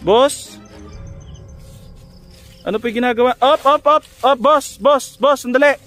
Boss? Ano po yung ginagawa? Up! Boss, sandali!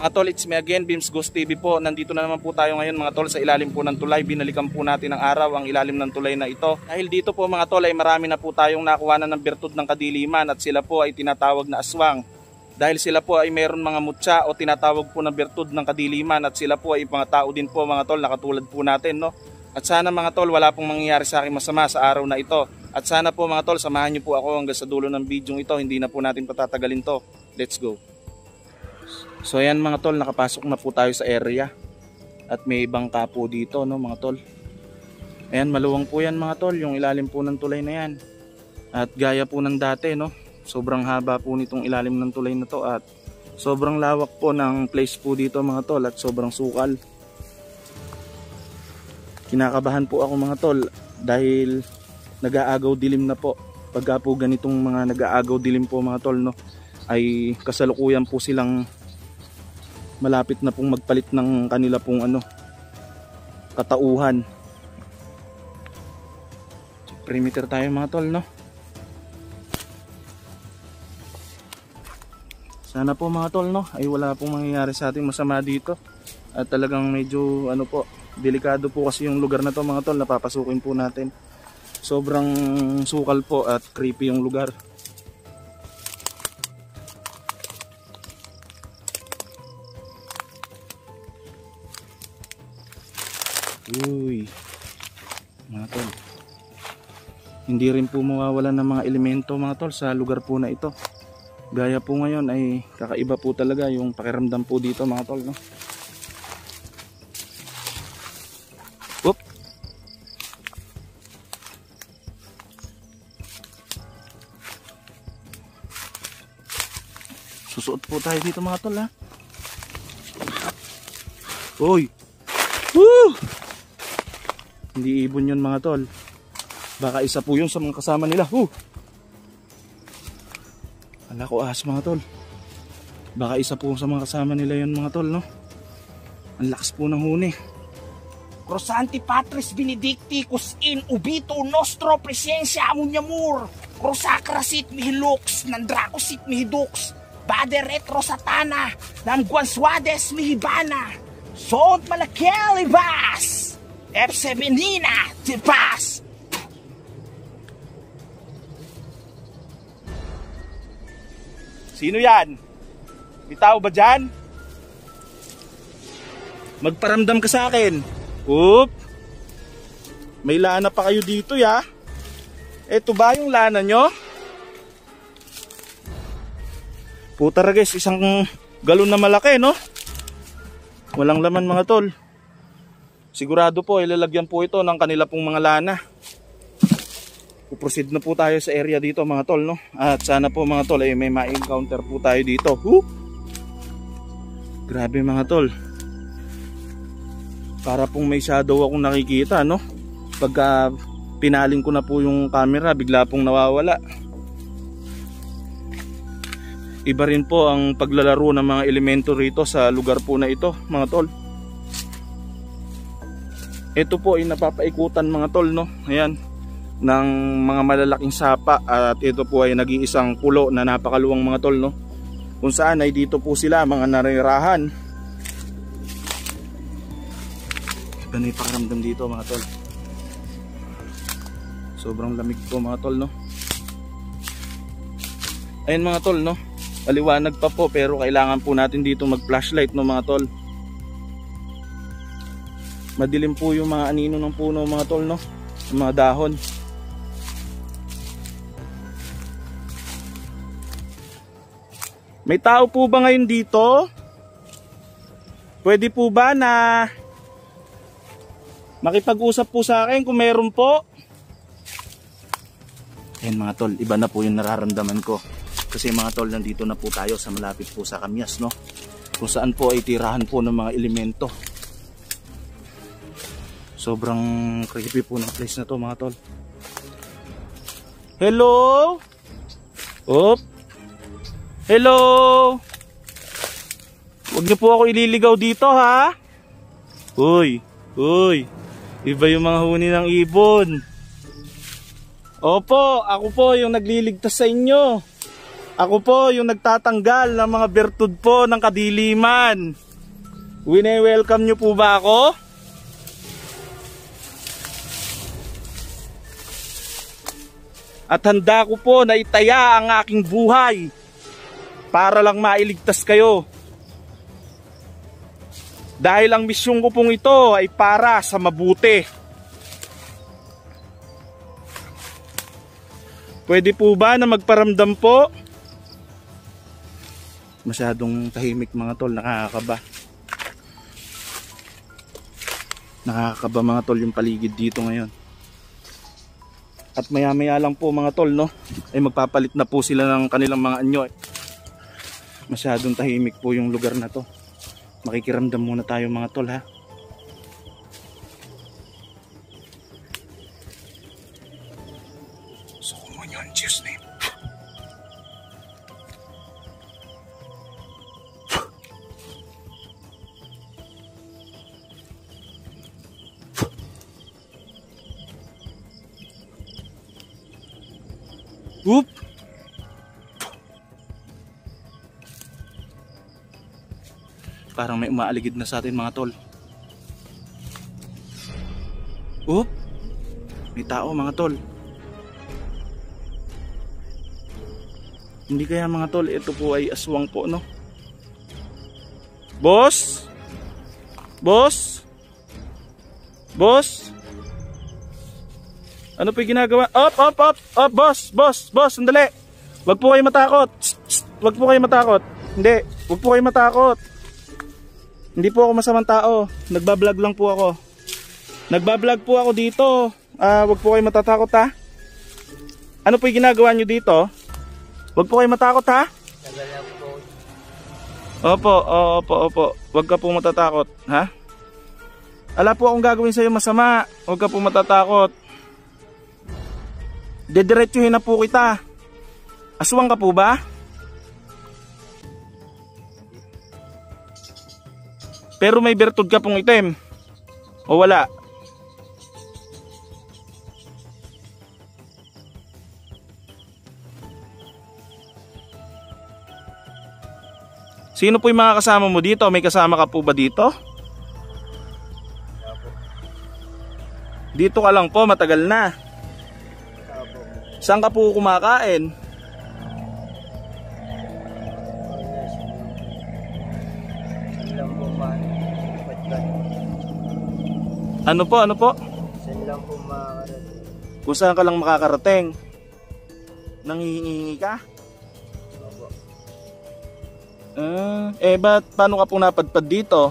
Mga tol, it's me again, Beams Ghost TV po. Nandito na naman po tayo ngayon mga tol sa ilalim po ng tulay. Binalikan po natin ng araw ang ilalim ng tulay na ito. Dahil dito po mga tol ay marami na po tayong nakuha na ng bertud ng kadiliman at sila po ay tinatawag na aswang. Dahil sila po ay meron mga mutya o tinatawag po na bertud ng kadiliman at sila po ay mga tao din po mga tol na katulad po natin, no? At sana mga tol wala pong mangyayari sa akin masama sa araw na ito. At sana po mga tol samahan niyo po ako hanggang sa dulo ng video ito. Hindi na po natin patatagalin to. Let's go. So ayan mga tol, nakapasok na po tayo sa area. At may bangka po dito, no mga tol. Ayan, maluwang po yan mga tol, yung ilalim po ng tulay na yan. At gaya po ng dati, no, sobrang haba po nitong ilalim ng tulay na to. At sobrang lawak po ng place po dito mga tol. At sobrang sukal. Kinakabahan po ako mga tol dahil nag-aagaw dilim na po. Pagka po ganitong mga nag-aagaw dilim po mga tol, no, ay kasalukuyan po silang malapit na pong magpalit ng kanila pong katauhan. Perimeter tayo mga tol, no. Sana po mga tol, no, ay wala pong mangyayari sa ating masama dito. At talagang medyo delikado po kasi yung lugar na to mga tol, napapasukin po natin. Sobrang sukal po at creepy yung lugar. Uy, mga tol, hindi rin po mawawalan ng mga elemento mga tol sa lugar po na ito. Gaya po ngayon ay kakaiba po talaga yung pakiramdam po dito mga tol, no? Oop. Susuot po tayo dito mga tol, ha. Uy. Woo! Hindi ibon yun mga tol. Baka isa po yun sa mga kasama nila. Ala ko ahas mga tol. Baka isa po sa mga kasama nila yun mga tol, no? Ang lakas po ng huni. Crosanti Patris Benedicticus in ubito nostro presensya amunyamur. Crosacrasit mihilux nandracosit mihidux. Bade retro satana namguanswades mihibana. Sont malakel ibas. F7 tipas. Sino yan? May tao ba dyan? Magparamdam ka sa akin. Oop. May lana pa kayo dito ya. Eto ba yung lana nyo? Puta guys, isang galon na malaki, no? Walang laman mga tol. Sigurado po ilalagyan po ito ng kanila pong mga lana. Puproceed na po tayo sa area dito mga tol, no? At sana po mga tol ay may ma-encounter po tayo dito. Grabe mga tol. Para pong may shadow akong nakikita, no? Pagka pinaling ko na po yung camera, bigla pong nawawala. Iba rin po ang paglalaro ng mga elemento rito sa lugar po na ito mga tol. Ito po ay napapaikutan mga tol, no? Ayan, ng mga malalaking sapa. At ito po ay nag-iisang pulo na napakaluwang mga tol, no? Kung saan ay dito po sila mga narirahan. Iba na yung pakiramdam dito mga tol. Sobrang lamig po mga tol, no? Ayun mga tol, no? Maliwanag pa po pero kailangan po natin dito mag flashlight, no mga tol. Madilim po yung mga anino ng puno mga tol, no? Yung mga dahon. May tao po ba ngayon dito? Pwede po ba na makipag-usap po sa akin kung meron po? Ayan mga tol, iba na po yung nararamdaman ko. Kasi mga tol, nandito na po tayo sa malapit po sa Kamyas, no? Kung saan po ay tirahan po ng mga elemento. Sobrang creepy po ng place na to mga tol. Hello? Op. Hello? Huwag niyo po ako ililigaw dito, ha? Uy, uy. Iba yung mga huni ng ibon. Opo, ako po yung nagliligtas sa inyo. Ako po yung nagtatanggal ng mga bertud po ng kadiliman. Wine-welcome niyo po ba ako? At handa ko po na itaya ang aking buhay para lang mailigtas kayo. Dahil ang misyon ko pong ito ay para sa mabuti. Pwede po ba na magparamdam po? Masyadong tahimik mga tol, nakakakaba. Nakakakaba mga tol yung paligid dito ngayon. At maya maya lang po mga tol, no, ay magpapalit na po sila ng kanilang mga anyo. Masyadong tahimik po yung lugar na to. Makikiramdam muna tayo mga tol, ha. So kung yun, Jesus name. Oop. Parang may umaaligid na sa atin mga tol. Oop. May tao mga tol. Hindi kaya mga tol, ito po ay aswang po, no? Boss? Boss? Boss? Ano po yung ginagawa? Op, boss, sandali. Wag po kayo matakot. Wag po kayo matakot. Hindi, wag po kayo matakot. Hindi po ako masamang tao. Nagbablog lang po ako. Nagbablog po ako dito. Wag po kayo matatakot, ha? Ano po yung ginagawa nyo dito? Wag po kayo matakot, ha? Opo. Wag ka po matatakot, ha? Ala po akong gagawin sa'yo masama. Wag ka po matatakot. Dediretsuhin na po kita. Aswang ka po ba? Pero may bertud ka pong itim. O wala? Sino po yung mga kasama mo dito? May kasama ka po ba dito? Dito ka lang po, matagal na. Saan ka po kumakain? Ano po? Saan lang po makakarating? Kung saan ka lang makakarating? Nanghihingi ka? Opo. Paano ka po napadpad dito?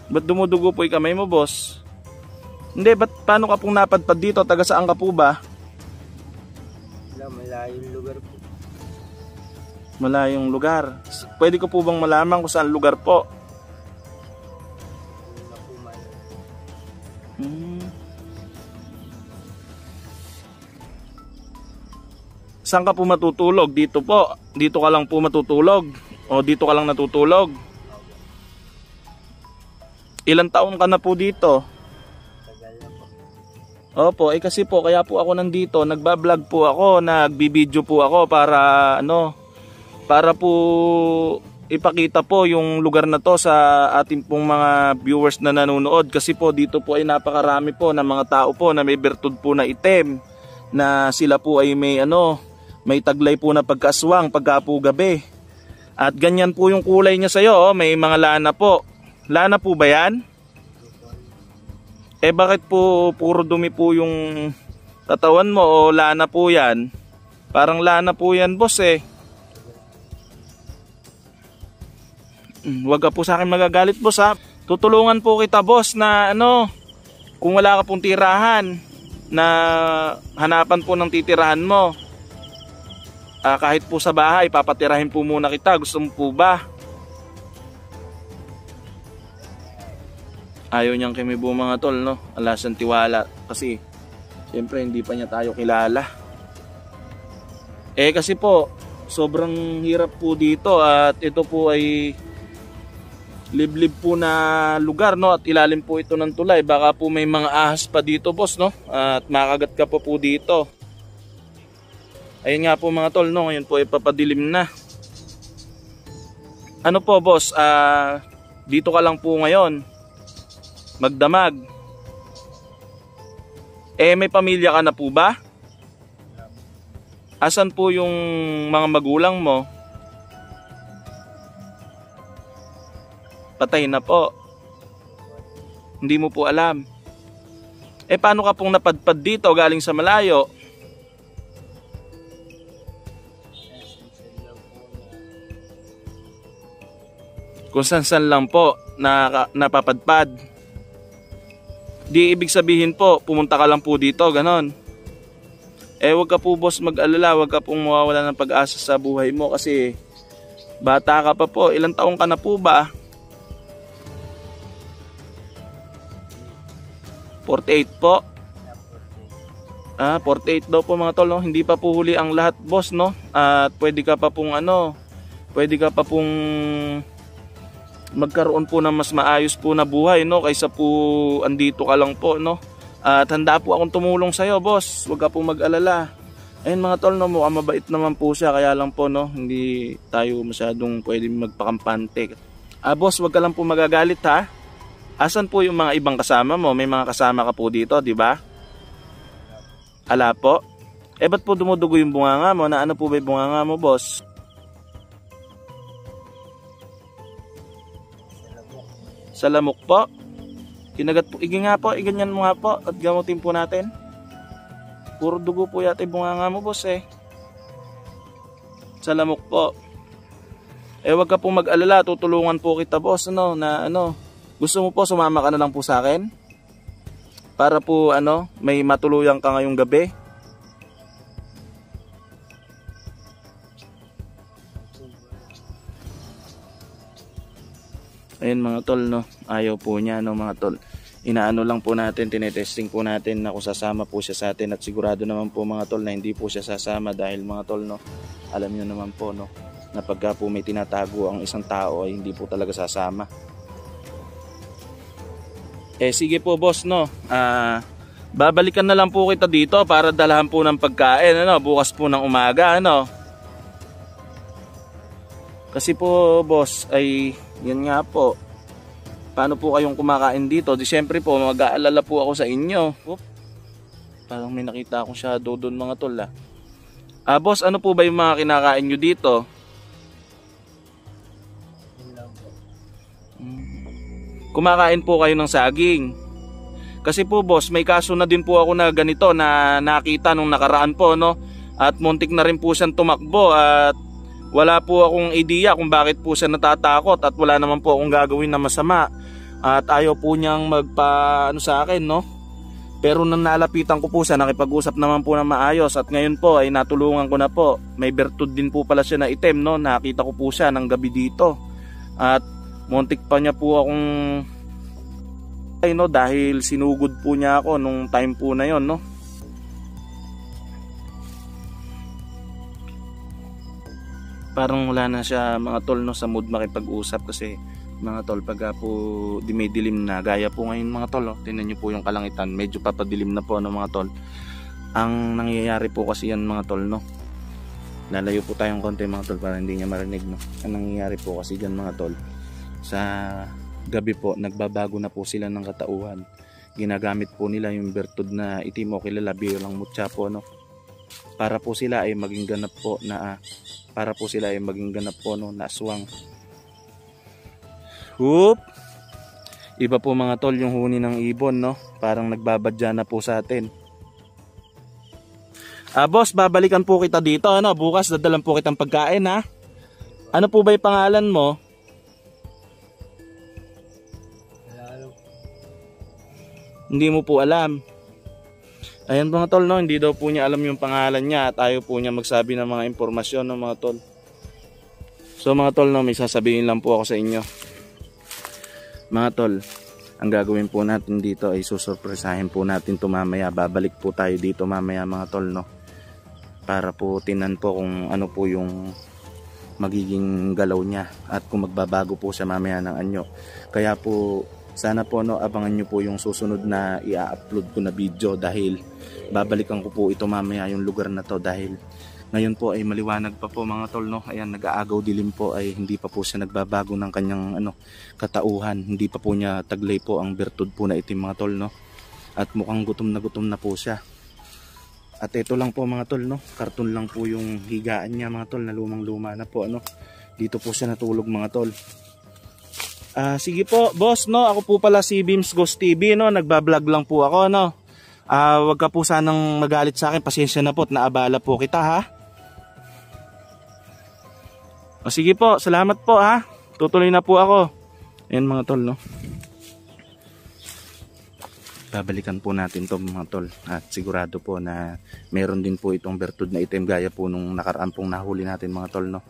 Ba't dumudugo po yung kamay mo, boss? Hindi, paano ka pong napadpad dito? Taga saan ka po ba? Malayong lugar po. Malayong lugar. Pwede ko po bang malaman kung saan lugar po? Saan ka po matutulog? Dito po. Dito ka lang po matutulog? O dito ka lang natutulog? Ilang taon ka na po dito? Opo, kasi po kaya po ako nandito, nagba-vlog po ako, nagbibideo po ako para para po ipakita po yung lugar na to sa ating pong mga viewers na nanonood, kasi po dito po ay napakarami po ng mga tao po na may bertud po na itim, na sila po ay may taglay po na pagkaaswang pagka po gabi. At ganyan po yung kulay niya sa'yo, may mga lana po. Lana po ba yan? Bakit po puro dumi po yung katawan mo, o lana po yan? Parang lana po yan, boss eh. Huwag ka po sa akin magagalit, boss, ha. Tutulungan po kita, boss, na kung wala ka pong tirahan, na hanapan po ng titirahan mo. Kahit po sa bahay, papatirahin po muna kita. Gusto mo po ba? Ayaw niyang kimibo mga tol, no? Alasan tiwala. Kasi Siyempre hindi pa niya tayo kilala. Kasi po sobrang hirap po dito at ito po ay liblib po na lugar, no, at ilalim po ito ng tulay. Baka po may mga ahas pa dito, boss, no, at makagat ka po dito. Ayun nga po mga tol, no, ngayon po ipapadilim na. Ano po, boss, dito ka lang po ngayon magdamag. May pamilya ka na po ba? Asan po yung mga magulang mo? Patay na po. Hindi mo po alam. Paano ka pong napadpad dito galing sa malayo? Kung saan lang po napapadpad. Di ibig sabihin po, pumunta ka lang po dito, ganon. Wag ka po, boss, mag-alala. Wag ka pong mawawala ng pag-asa sa buhay mo kasi bata ka pa po. Ilang taong ka na po ba? 48 po. 48 daw po mga tol, no? Hindi pa po huli ang lahat, boss, no? At pwede ka pa pong magkaroon po ng mas maayos po na buhay, no? Kaysa po andito ka lang po, no? At handa po akong tumulong sa iyo, boss. Huwag ka po mag-alala. Ayun mga tol, no, mukhang mabait naman po siya, kaya lang po, no, hindi tayo masyadong pwedeng magpakampante. Boss, huwag ka lang po magagalit, ha? Asan po yung mga ibang kasama mo? May mga kasama ka po dito, di ba? Ala po. Ba't po dumudugo yung bunganga mo? Na ano po ba yung bunganga mo, boss? Sa lamok po? Kinagat po. Nga po, iganyan mo nga po at gamutin po natin. Puro dugo po yata yung bunganga mo, boss, Sa lamok po. Wag ka po mag-alala, tutulungan po kita, boss, Gusto mo po sumama ka na lang po sa akin? Para po may matuluyan ka ngayong gabi. Ayun mga tol, no. Ayaw po niya, mga tol. Inaano lang po natin, tinetesting po natin na kung sasama po siya sa atin at sigurado naman po mga tol na hindi po siya sasama dahil mga tol, no. Alam niyo naman po, no, na pagka po may tinatago ang isang tao ay hindi po talaga sasama. Sige po, boss, no. Babalikan na lang po kita dito para dalahan po ng pagkain, bukas po ng umaga, Kasi po, boss, ay yan nga po. Paano po kayong kumakain dito? Di syempre po, mag-aalala po ako sa inyo. Parang may nakita akong shadow doon, mga tol, boss, ano po ba yung mga kinakain nyo dito? Kumakain po kayo ng saging. Kasi po, boss, may kaso na din po ako na ganito na nakita nung nakaraan po, At muntik na rin po siyang tumakbo at wala po akong idea kung bakit po siya natatakot at wala naman po akong gagawin na masama. At ayaw po niyang sa akin, Pero nang nalapitan ko po siya, nakipag-usap naman po na maayos at ngayon po ay natulungan ko na po. May bertud din po pala siya na itim, Nakita ko po siya ng gabi dito. At muntik pa niya po akong dahil sinugod po niya ako nung time po na yon, Parang wala na siya mga tol, sa mood makipag-usap kasi mga tol pagka po may dilim na gaya po ngayon mga tol, tingnan niyo po yung kalangitan, medyo papadilim na po mga tol. Ang nangyayari po kasi yan mga tol, lalayo po tayong konti mga tol para hindi niya marinig, Ang nangyayari po kasi diyan mga tol, sa gabi po nagbabago na po sila ng katauhan. Ginagamit po nila yung bertud na itim o kilala bilang mutya po, para po sila ay maging ganap po na aswang. Iba po mga tol yung huni ng ibon, parang nagbabadya na po sa atin. Boss, babalikan po kita dito, bukas dadalan po kitang pagkain, Ano po ba yung pangalan mo? Hindi mo po alam. Ayan mga tol, hindi daw po niya alam yung pangalan niya at ayaw po niya magsabi ng mga impormasyon, mga tol. So mga tol, may sasabihin lang po ako sa inyo. Mga tol, Ang gagawin po natin dito ay susurpresahin po natin ito mamaya. Babalik po tayo dito mamaya mga tol, no? Para po tinan po kung ano po yung magiging galaw niya at kung magbabago po siya mamaya ng anyo. Kaya po sana po, no, abangan nyo po yung susunod na i-upload ko na video, dahil babalikan ko po ito mamaya yung lugar na to, dahil ngayon po ay maliwanag pa po mga tol, no? Ayan, nag-aagaw dilim po, ay hindi pa po siya nagbabago ng kanyang katauhan. Hindi pa po niya taglay po ang bertud po na itim mga tol, no? At mukhang gutom na po siya. At ito lang po mga tol, no? Karton lang po yung higaan niya mga tol, na lumang luma na po, ano? Dito po siya natulog mga tol. Sige po boss, no? Ako po pala si Beams Ghost TV, no? Nagbablog lang po ako, no? Wag ka po sanang magalit sa akin, pasensya na po at naabala po kita, ha? Sige po, salamat po, ha? Tutuloy na po ako. Ayan mga tol, no? Babalikan po natin to mga tol, at sigurado po na meron din po itong bertud na itim, gaya po nung nakaraan pong nahuli natin mga tol, no?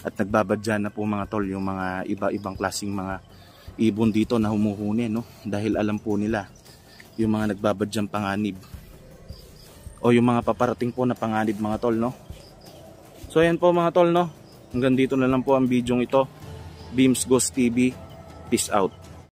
At nagbabadya na po mga tol yung mga iba-ibang klaseng mga ibon dito na humuhuni, no? Dahil alam po nila yung mga nagbabadyang panganib o yung mga paparating po na panganib mga tol, no? So ayan po mga tol, no? Hanggang dito na lang po ang bidyong ito. Beams Ghost TV, peace out.